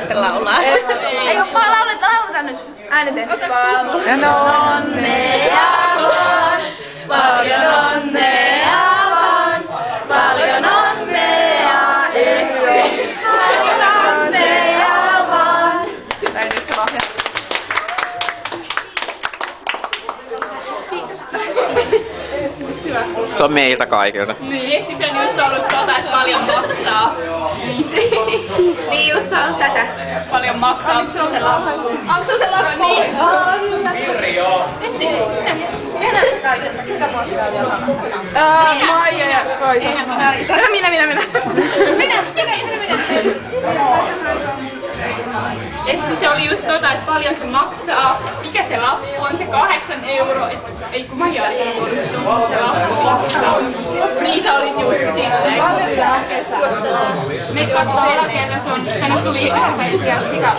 äsken laulaa. Ei oo vaan lauletaan nyt. Äänitetty. Paljon onnea vaan, paljon onnea vaan, paljon onnea Essi, paljon onnea vaan. Näin nyt se lahja. Se on meiltä kaikilta. Niin, siis on just ollut että paljon maksaa. Niin just se on tätä. Paljon maksaa. Onko se lappu? Onko se lappu? Niin. Kirjo! Maija ja Kaisa. Minä. Essi, se oli just että paljon se maksaa, mikä se lappu on, se 8 €, ei kun Maija ei ollut se lappu maksaa. Niin sä olit just siinä me katsotaan jälkeen, se on, hän tuli äänpäisiä sika.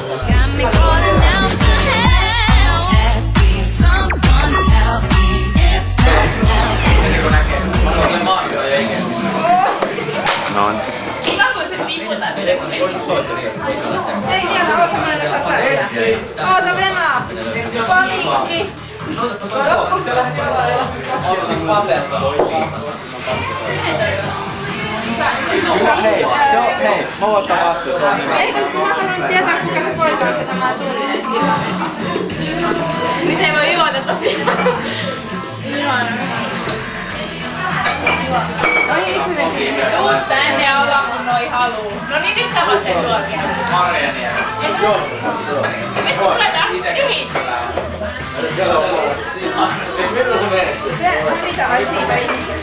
Noin. Ei vielä ole mennä Oota Venä! Panikki! Hei, mä voin ottaa vastuun, se on hyvä. Eikö kun mä haluan tietää kuka se poika on, ketä mä tulin. Niin se ei voi iloita tosiaan. Ihana. Tuu tänne ja olla mun noi haluu. No niin, nyt sä voit sen tuokin. Marjania. Joo. Me tuletaan yhdessä. Milloin se menee? Mitä vai siitä ihmisiä?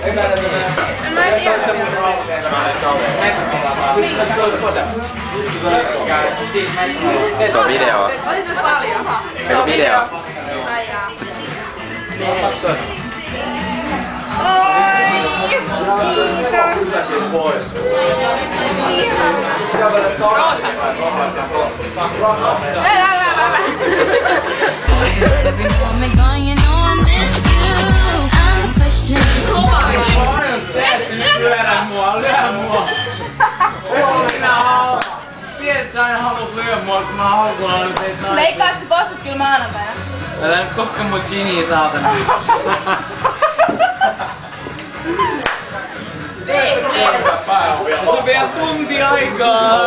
Mä en tiedä. Tuo video. Otit paljon. Meillä on video. Ai jaa. Every moment gone, you know I miss you. I'm the question. Lyödä mua. Tiedät, sä aina haluat lyödä mua, kun mä haluan olla nyt naista. Veikkaat sä postat kyllä maanantaina? Älä nyt koske mun giniä saatana. On vielä tunti aikaa.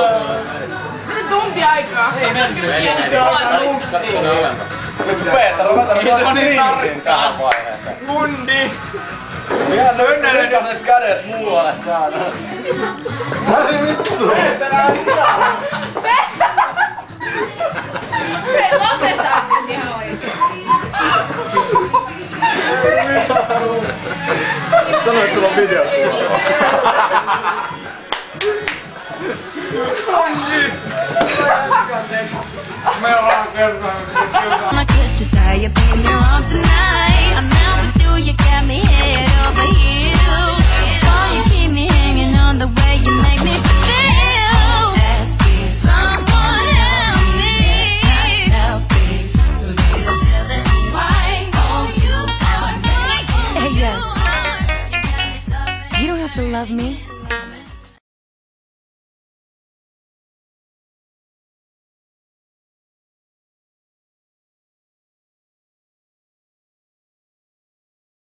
Mitä tunti aikaa? Ei mennyt. Peetaro, mä tarvitsen niin tähän vaiheeseen. Mundi! Ihan lönnäilet kädet muualle saadaan. Sari vittu! Peetaro, mitä? Hei, lopetaa nyt ihan oikeesti. Sano, että sulla on video. Mundi! Me ollaan kertaan